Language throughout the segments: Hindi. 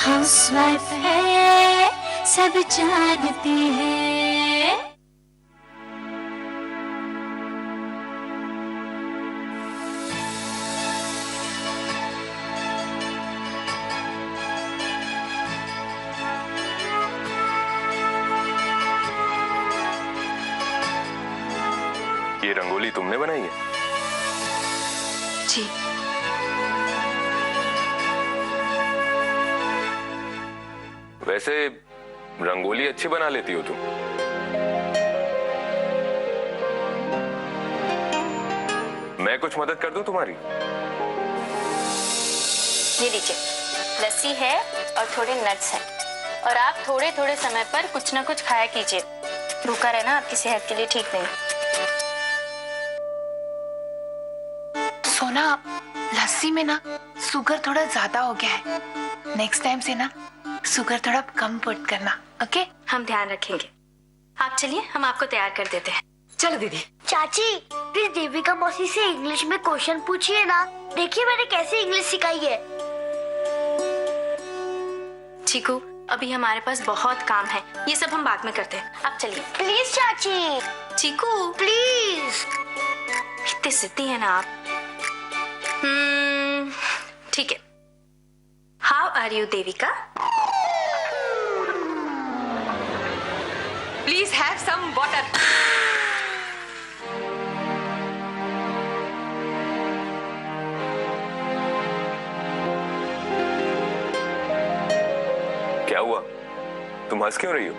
हाउसवाइफ है, सब जानती है। ये रंगोली तुमने बनाई है? जी। वैसे रंगोली अच्छी बना लेती हो तुम। मैं कुछ मदद कर दूं तुम्हारी? ये लीजिए, लस्सी है और थोड़े नट्स हैं, और आप थोड़े थोड़े समय पर कुछ ना कुछ खाया कीजिए। भूखा रहना आपकी सेहत के लिए ठीक नहीं। सोना, लस्सी में ना शुगर थोड़ा ज्यादा हो गया है। नेक्स्ट टाइम से ना शुगर थोड़ा कम पुट करना, ओके? हम ध्यान रखेंगे। आप चलिए, हम आपको तैयार कर देते हैं। चलो दीदी। चाची, प्लीज देविका मौसी से इंग्लिश में क्वेश्चन पूछिए ना। देखिए मैंने कैसे इंग्लिश सिखाई है। चीकू, अभी हमारे पास बहुत काम है, ये सब हम बाद में करते हैं। आप चलिए। प्लीज चाची। चीकू प्लीज। कितने जिद्दी है ना आप। ठीक है। How are you Devika? Please have some water. क्या हुआ? तुम हंस क्यों रही हो?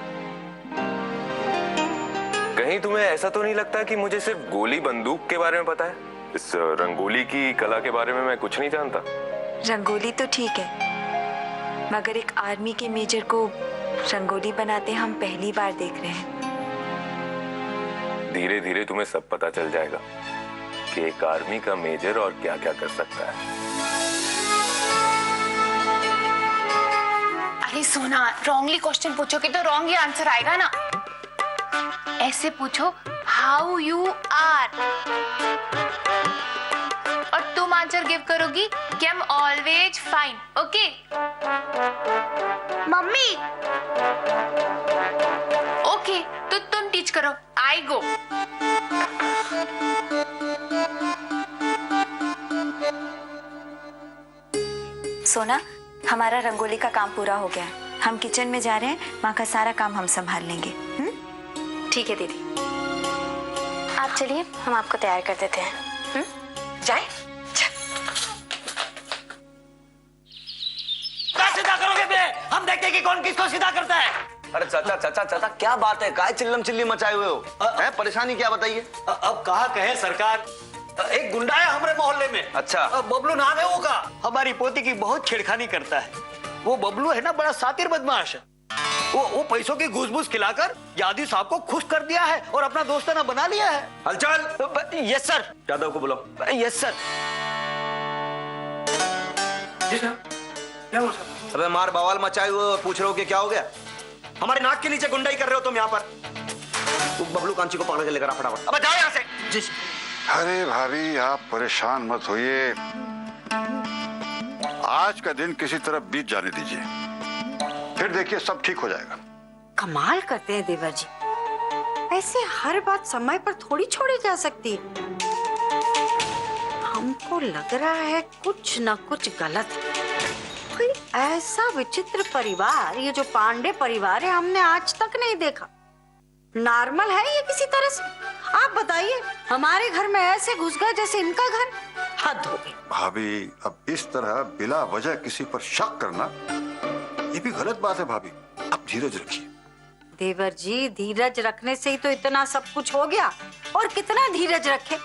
कहीं तुम्हें ऐसा तो नहीं लगता कि मुझे सिर्फ गोली बंदूक के बारे में पता है? इस रंगोली की कला के बारे में मैं कुछ नहीं जानता। रंगोली तो ठीक है, मगर एक आर्मी के मेजर को रंगोली बनाते हम पहली बार देख रहे हैं। धीरे धीरे तुम्हें सब पता चल जाएगा कि एक आर्मी का मेजर और क्या क्या कर सकता है। अरे सोना, रॉन्गली क्वेश्चन पूछोगे तो रॉन्ग ही आंसर आएगा ना। ऐसे पूछो, हाउ यू आर, और तुम आंसर गिव करोगी कि I am always fine, okay? Mummy. Okay, तो तुम टीच करो, आई गो। सोना, हमारा रंगोली का काम पूरा हो गया है। हम किचन में जा रहे हैं, वहाँ का सारा काम हम संभाल लेंगे। ठीक है दीदी, आप चलिए, हम आपको तैयार कर देते हैं। जाए। सीधा करोगे बे? हम देखते हैं कि कौन किसको सीधा करता है। अरे चाचा चाचा चाचा, क्या बात है? काय चिल्लम चिल्ली मचाए हुए हो? है परेशानी क्या, बताइए। अब कहा कहे सरकार, एक गुंडा है हमारे मोहल्ले में। अच्छा। बबलू नाम है वो का। हमारी पोती की बहुत छेड़खानी करता है। वो बबलू है ना, बड़ा सातिर बदमाश है। वो पैसों की घूस-घूस खिलाकर यादी साहब को खुश कर दिया है और अपना दोस्ताना बना लिया है। हलचल। Yes sir. यादव को बुलाओ। Yes sir. जी सर। क्या हुआ सर? अबे मार बवाल मचाए हुए और पूछ रहे हो कि क्या हो गया? हमारे नाक के नीचे गुंडाई कर रहे हो तुम यहाँ पर। बबलू कांची को पकड़ के लेकर आ फटाफट। अब जाओ यहाँ से। जी सर। अरे भाभी, आप परेशान मत होइए। आज का दिन किसी तरह बीत जाने दीजिए, फिर देखिए सब ठीक हो जाएगा। कमाल करते हैं देवर जी, ऐसे हर बात समय पर थोड़ी छोड़ी जा सकती है। हमको लग रहा है कुछ न कुछ गलत है। कोई ऐसा विचित्र परिवार, ये जो पांडे परिवार है, हमने आज तक नहीं देखा। नॉर्मल है ये किसी तरह से? आप बताइए, हमारे घर में ऐसे घुस गए जैसे इनका घर। हद हो गई। भाभी, अब इस तरह बिला वजह किसी पर शक करना ये भी गलत बात है। भाभी, अब धीरज रखिए। देवर जी, धीरज रखने से ही तो इतना सब कुछ हो गया, और कितना धीरज रखे?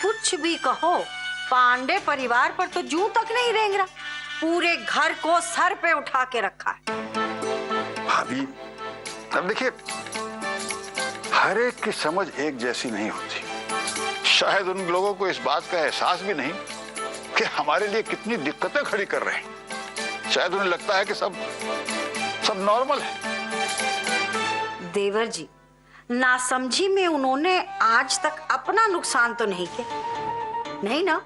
कुछ भी कहो, पांडे परिवार पर तो जूं तक नहीं रेंग रहा। पूरे घर को सर पे उठा के रखा है। भाभी, अब देखिए, हर एक की समझ एक जैसी नहीं होती। शायद उन लोगों को इस बात का एहसास भी नहीं कि हमारे लिए कितनी दिक्कतें खड़ी कर रहे हैं। शायद उन्हें लगता है कि सब नॉर्मल है। देवर जी, नासमझी में उन्होंने आज तक अपना नुकसान तो नहीं किया, नहीं ना?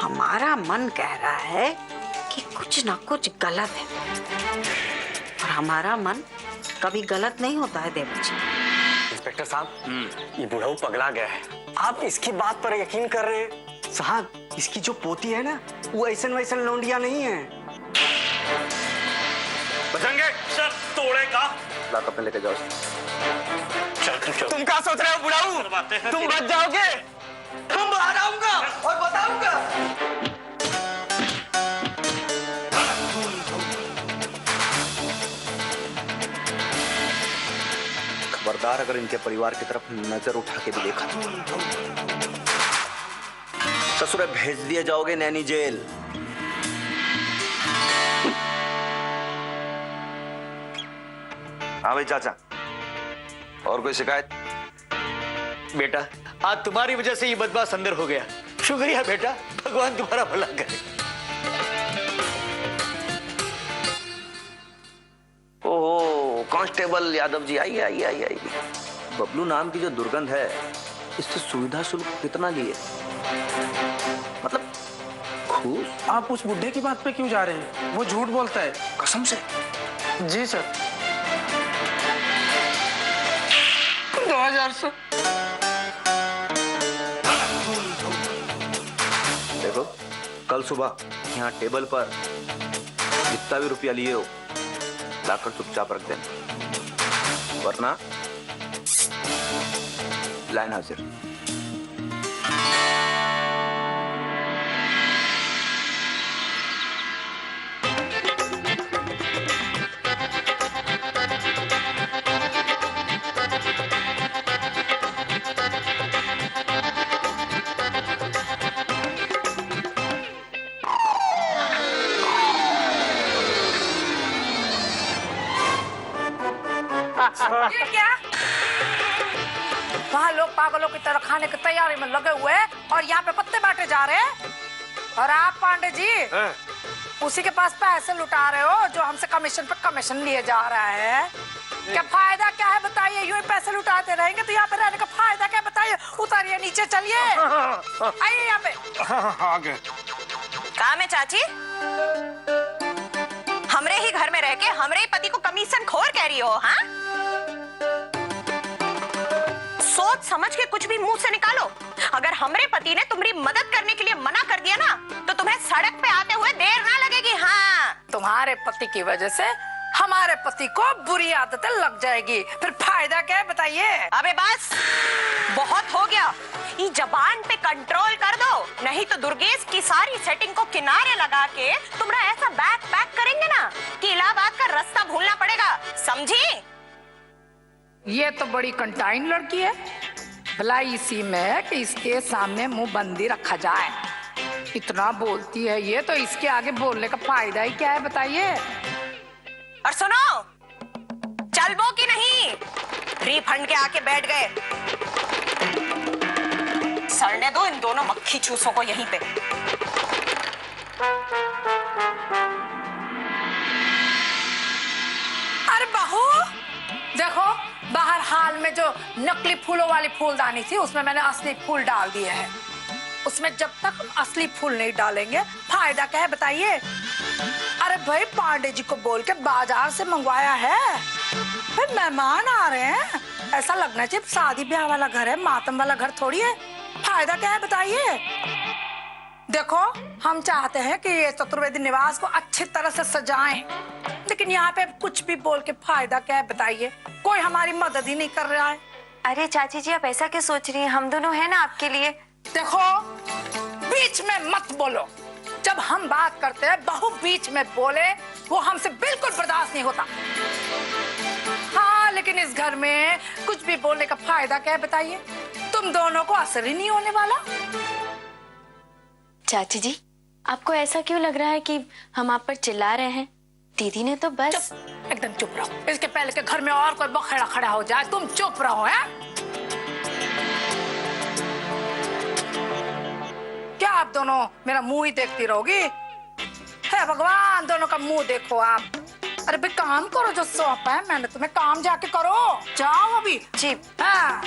हमारा मन कह रहा है कि कुछ ना कुछ गलत है, और हमारा मन कभी गलत नहीं होता है देवर जी। इंस्पेक्टर साहब, ये बुढ़ऊ पगला गया है। आप इसकी बात पर यकीन कर रहे हैं? साहब, इसकी जो पोती है ना, वो ऐसन वैसन लौंडिया नहीं है। बचेंगे सर, तोड़े का लॉकअप में लेके जाओ। चल तुम क्या सोच रहे हो बुढ़ऊ? तुम बच जाओगे? हम बाहर आऊंगा और बताऊंगा। खबरदार अगर इनके परिवार की तरफ नजर उठा के भी देखा तो ससुरे भेज दिए जाओगे नैनी जेल। हाँ भाई चाचा, और कोई शिकायत? बेटा, आज तुम्हारी वजह से ये बदमाश अंदर हो गया। शुक्रिया बेटा, भगवान तुम्हारा भला करे। ओहो, कांस्टेबल यादव जी, आइए आइए आइए आइए। बबलू नाम की जो दुर्गंध है, इससे सुविधा शुल्क कितना लिए? मतलब घूस? आप उस बुढ़े की बात पे क्यों जा रहे हैं? वो झूठ बोलता है। कसम से? जी सर। 2000 से। देखो, कल सुबह यहाँ टेबल पर जितना भी रुपया लिए हो लाकर चुपचाप रख देना, वरना लाइन हाजिर। ये क्या? वहाँ लोग पागलों की तरह खाने की तैयारी में लगे हुए हैं और यहाँ पे पत्ते बांटे जा रहे हैं, और आप पांडे जी उसी के पास पैसे लुटा रहे हो जो हमसे कमीशन पे कमीशन लिए जा रहा है। क्या फायदा क्या है बताइए? यूं ही पैसे लुटाते रहेंगे तो यहाँ पे रहने का फायदा क्या बताइए? उतारिए नीचे, चलिए, आइए यहाँ पे। आगे काम है चाची, हमरे ही घर में रह के हमरे ही पति को कमीशन खोर कह रही हो? हाँ, सोच समझ के कुछ भी मुंह से निकालो। अगर हमरे पति ने तुम्हारी मदद करने के लिए मना कर दिया ना, तो तुम्हें सड़क पे आते हुए देर ना लगेगी। हाँ, तुम्हारे पति की वजह से हमारे पति को बुरी आदतें लग जाएगी, फिर फायदा क्या है बताइए? अबे बस, बहुत हो गया। ये जबान पे कंट्रोल कर दो, नहीं तो दुर्गेश की सारी सेटिंग को किनारे लगा के तुम्हारा ऐसा बैग पैक करेंगे ना कि इलाहाबाद का रास्ता भूलना पड़ेगा, समझी? ये तो बड़ी कंटाइन लड़की है, भला इसी में कि इसके सामने मुंह बंदी रखा जाए। इतना बोलती है ये, तो इसके आगे बोलने का फायदा ही क्या है बताइए? और सुनो, चलबो कि नहीं? रिफंड के आके बैठ गए, सड़ने दो इन दोनों मक्खी चूसों को यहीं पे। अरे बहू देखो, बाहर हाल में जो नकली फूलों वाली फूलदानी थी उसमें मैंने असली फूल डाल दिए हैं। उसमें जब तक हम असली फूल नहीं डालेंगे फायदा क्या है बताइए? अरे भाई, पांडे जी को बोल के बाजार से मंगवाया है, फिर मेहमान आ रहे हैं, ऐसा लगना चाहिए शादी ब्याह वाला घर है, मातम वाला घर थोड़ी है। फायदा क्या है बताइए? देखो, हम चाहते हैं कि ये चतुर्वेदी निवास को अच्छी तरह से सजाएं, लेकिन यहाँ पे कुछ भी बोल के फायदा क्या है बताइए? कोई हमारी मदद ही नहीं कर रहा है। अरे चाची जी, आप ऐसा क्या सोच रही हैं? हम दोनों हैं ना आपके लिए। देखो, बीच में मत बोलो। जब हम बात करते हैं बहू बीच में बोले, वो हमसे बिल्कुल बर्दाश्त नहीं होता। हाँ, लेकिन इस घर में कुछ भी बोलने का फायदा क्या है बताइए? तुम दोनों को असर ही नहीं होने वाला। चाची जी, आपको ऐसा क्यों लग रहा है कि हम आप पर चिल्ला रहे हैं? दीदी ने तो बस। एकदम चुप रहो, इसके पहले के घर में और कोई बखेड़ा खड़ा हो जाए। तुम चुप रहो। है क्या आप दोनों मेरा मुंह ही देखती रहोगी? हे भगवान, दोनों का मुंह देखो आप। अरे भाई, काम करो, जो सौंपा है मैंने तुम्हें, काम जाके करो। जाओ अभी जी। हाँ,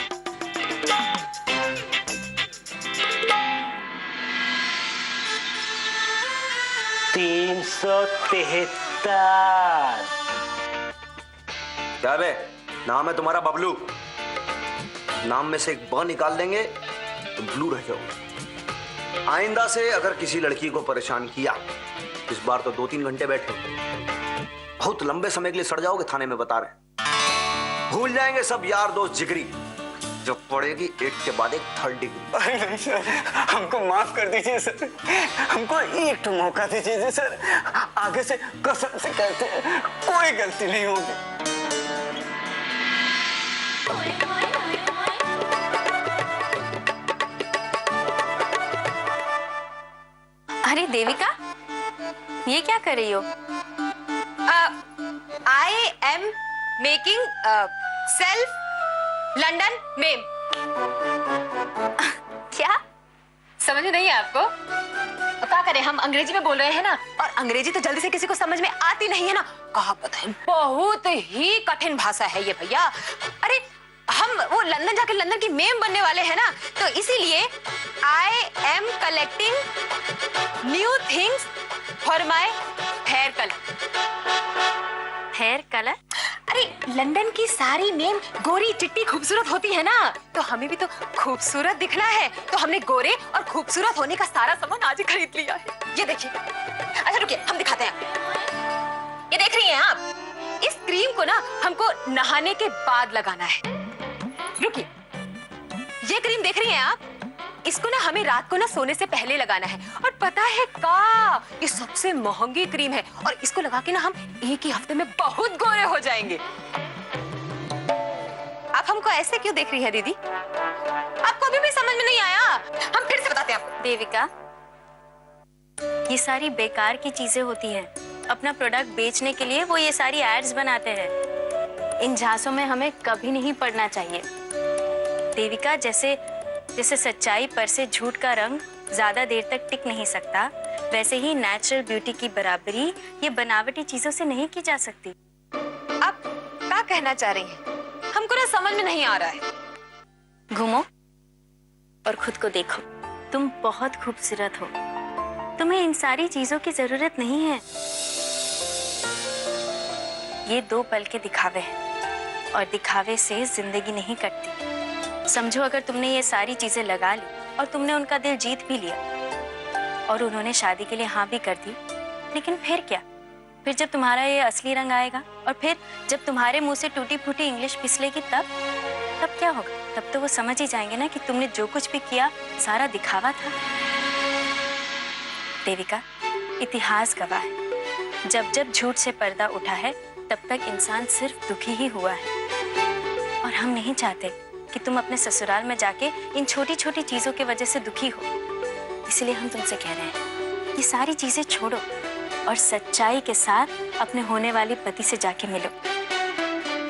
373। क्या बे, नाम है तुम्हारा बबलू, नाम में से एक ब निकाल देंगे तो ब्लू रह जाओगे। आइंदा से अगर किसी लड़की को परेशान किया, इस बार तो 2-3 घंटे बैठे, बहुत लंबे समय के लिए सड़ जाओगे, थाने में बता रहे। भूल जाएंगे सब यार दोस्त जिगरी, जब पड़ेगी एक के बाद एक 3rd डिग्री। नहीं सर, हमको माफ कर दीजिए सर, हमको एक मौका दीजिए सर, आगे से कसम से कहते हैं कोई गलती नहीं होगी। अरे देविका, ये क्या कर रही हो? I am making self London ma'am. क्या समझ नहीं है आपको? क्या करें, हम अंग्रेजी में बोल रहे हैं ना, और अंग्रेजी तो जल्दी से किसी को समझ में आती नहीं है ना। कहा बताएं, बहुत ही कठिन भाषा है ये भैया। अरे हम वो लंदन जाकर लंदन की मेम बनने वाले हैं ना, तो इसीलिए I am collecting new things for my hair colour. Hair colour? अरे लंदन की सारी मेम गोरी चिट्टी खूबसूरत होती है ना, तो हमें भी तो खूबसूरत दिखना है, तो हमने गोरे और खूबसूरत होने का सारा सामान आज ही खरीद लिया है। ये देखिए, अच्छा रुकिए हम दिखाते हैं। ये देख रही हैं आप, इस क्रीम को ना हमको नहाने के बाद लगाना है। रुकिए, ये क्रीम देख रही हैं आप, इसको ना हमें रात को ना सोने से पहले लगाना है। और पता है का, ये सबसे महंगी क्रीम है, और इसको लगा के ना हम एक ही हफ्ते में बहुत गोरे हो जाएंगे। आप हमको ऐसे क्यों देख रही हैं दीदी? आपको अभी भी समझ में नहीं आया? हम फिर से बताते हैं आपको। देविका, ये सारी बेकार की चीजें होती हैं। अपना प्रोडक्ट बेचने के लिए वो ये सारी एड्स बनाते हैं। इन झांसों में हमें कभी नहीं पड़ना चाहिए। देविका, जैसे सच्चाई पर से झूठ का रंग ज्यादा देर तक टिक नहीं सकता, वैसे ही नेचुरल ब्यूटी की बराबरी ये बनावटी चीजों से नहीं की जा सकती। आप क्या कहना चाह रही हैं? हमको ना समझ में नहीं आ रहा है। घूमो और खुद को देखो, तुम बहुत खूबसूरत हो। तुम्हें इन सारी चीजों की जरूरत नहीं है। ये 2 पल के दिखावे हैं, और दिखावे से जिंदगी नहीं कटती। समझो, अगर तुमने ये सारी चीजें लगा ली और तुमने उनका दिल जीत भी लिया, और उन्होंने शादी के लिए हाँ भी कर दी, लेकिन फिर क्या? फिर जब तुम्हारा ये असली रंग आएगा, और फिर जब तुम्हारे मुंह से टूटी फूटी इंग्लिश पिसलेगी, तब क्या होगा? तब तो वो समझ ही जाएंगे ना कि तुमने जो कुछ भी किया सारा दिखावा था। देविका, इतिहास गवाह है, जब झूठ से पर्दा उठा है, तब तक इंसान सिर्फ दुखी ही हुआ है। और हम नहीं चाहते कि तुम अपने ससुराल में जाके इन छोटी छोटी चीजों की वजह से दुखी हो। इसलिए हम तुमसे कह रहे हैं, ये सारी चीजें छोड़ो और सच्चाई के साथ अपने होने वाली पति से जाके मिलो।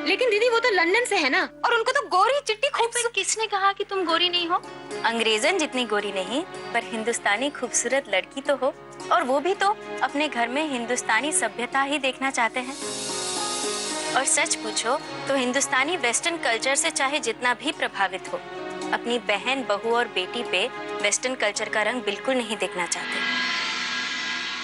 लेकिन दीदी, वो तो लंदन से है ना, और उनको तो गोरी चिट्टी खूबसूरत। किसने कहा कि तुम गोरी नहीं हो? अंग्रेजन जितनी गोरी नहीं, पर हिंदुस्तानी खूबसूरत लड़की तो हो, और वो भी तो अपने घर में हिंदुस्तानी सभ्यता ही देखना चाहते हैं। और सच पूछो तो हिंदुस्तानी वेस्टर्न कल्चर से चाहे जितना भी प्रभावित हो, अपनी बहन, बहू और बेटी पे वेस्टर्न कल्चर का रंग बिल्कुल नहीं देखना चाहते।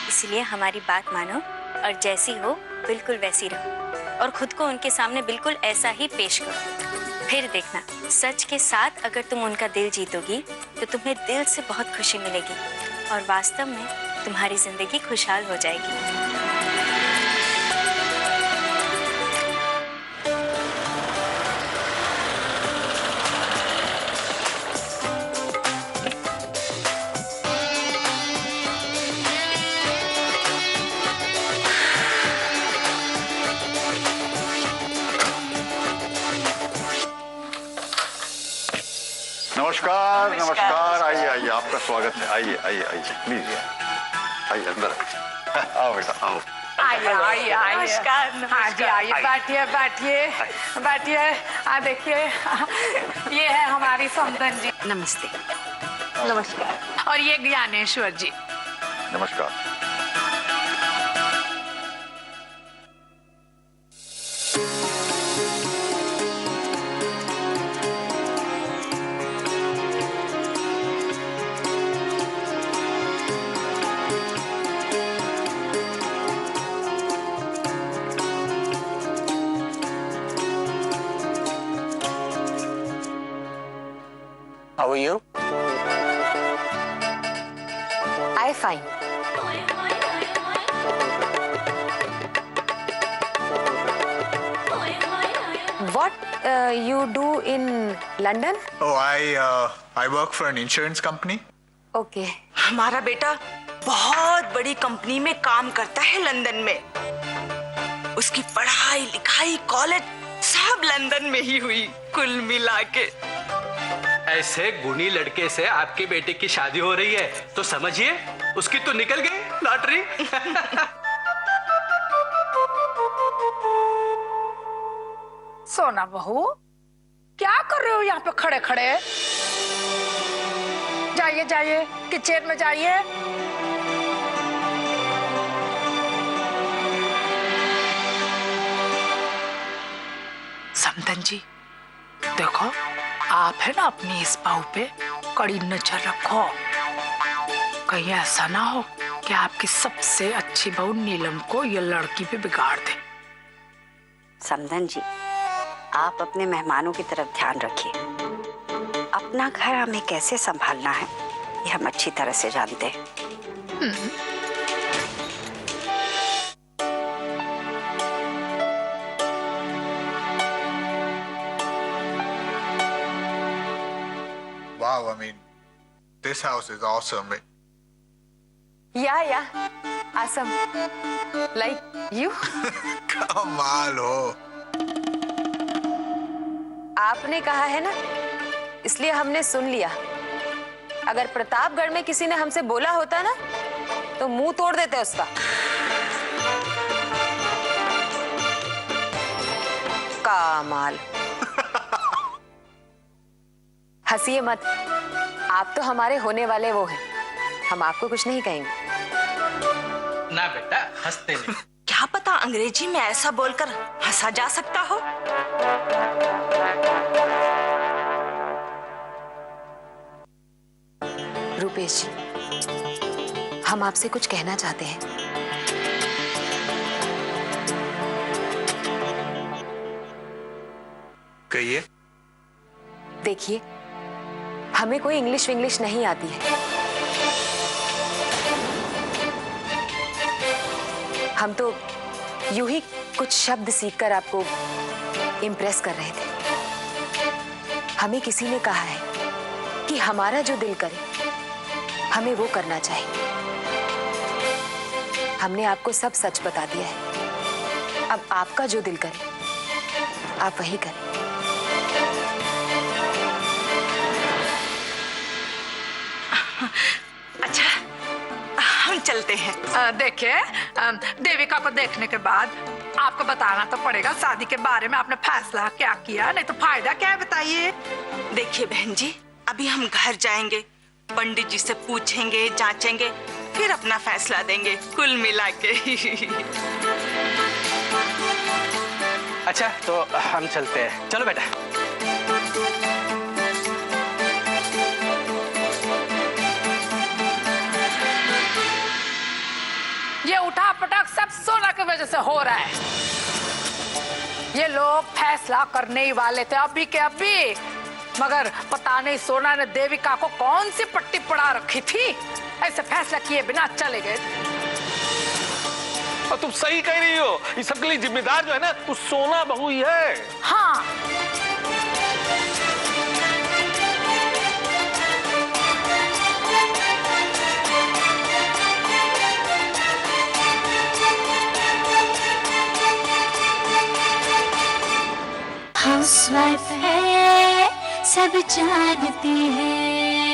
इसलिए हमारी बात मानो और जैसी हो बिल्कुल वैसी रहो, और खुद को उनके सामने बिल्कुल ऐसा ही पेश करो। फिर देखना, सच के साथ अगर तुम उनका दिल जीतोगी तो तुम्हें दिल से बहुत खुशी मिलेगी, और वास्तव में तुम्हारी जिंदगी खुशहाल हो जाएगी। नमस्कार नमस्कार, आइए आइए, आपका स्वागत है। आइए आइए आइए, प्लीज आइए अंदर। आओ बेटा आओ। आइए आइए आइए, नमस्कार। हाँ जी, आइए, बैठिए बैठिए बैठिए। देखिए, ये है हमारी समधन जी। नमस्ते। नमस्कार। और ये ज्ञानेश्वर जी। नमस्कार। How are you? I fine. What you do in London? Oh, I work for an insurance company. Okay. हमारा बेटा बहुत बड़ी कंपनी में काम करता है लंदन में। उसकी पढ़ाई लिखाई कॉलेज सब लंदन में ही हुई कुल मिला के। ऐसे गुणी लड़के से आपके बेटे की शादी हो रही है तो समझिए उसकी तो निकल गई लॉटरी। सोना बहू, क्या कर रहे हो यहाँ पे खड़े खड़े? जाइए जाइए किचन में जाइए। समधन जी, देखो आप है ना अपनी इस बहू पे कड़ी नजर रखो। कहीं ऐसा ना हो कि आपकी सबसे अच्छी बहू नीलम को ये लड़की पे बिगाड़ दे। समधन जी, आप अपने मेहमानों की तरफ ध्यान रखिए। अपना घर हमें कैसे संभालना है ये हम अच्छी तरह से जानते हैं। Wow, I mean, this house is awesome. Yeah, awesome. Like you? कमाल हो। आपने कहा है ना, इसलिए हमने सुन लिया। अगर प्रतापगढ़ में किसी ने हमसे बोला होता ना, तो मुंह तोड़ देते उसका। कमाल। हंसिए मत, आप तो हमारे होने वाले वो हैं। हम आपको कुछ नहीं कहेंगे। ना बेटा, हंसते नहीं। क्या पता अंग्रेजी में ऐसा बोलकर हंसा जा सकता हो। रूपेश जी, हम आपसे कुछ कहना चाहते हैं। कहिए। देखिए, हमें कोई इंग्लिश विंग्लिश नहीं आती है। हम तो यूं ही कुछ शब्द सीखकर आपको इम्प्रेस कर रहे थे। हमें किसी ने कहा है कि हमारा जो दिल करे हमें वो करना चाहिए। हमने आपको सब सच बता दिया है। अब आपका जो दिल करे आप वही करें। अच्छा, हम चलते हैं। देखिए, देविका को देखने के बाद आपको बताना तो पड़ेगा शादी के बारे में आपने फैसला क्या किया, नहीं तो फायदा क्या है बताइए। देखिए बहन जी, अभी हम घर जाएंगे, पंडित जी से पूछेंगे, जांचेंगे, फिर अपना फैसला देंगे कुल मिला के। अच्छा, तो हम चलते हैं। चलो बेटा। ये उठा पटक सब सोना की वजह से हो रहा है। ये लोग फैसला करने ही वाले थे अभी के अभी, मगर पता नहीं सोना ने देविका को कौन सी पट्टी पड़ा रखी थी, ऐसे फैसला किए बिना चले गए। और तुम सही कह रही हो, इस सब के लिए जिम्मेदार जो है ना, वो सोना बहू ही है। हाँ, हाउसवाइफ है सब जानती है।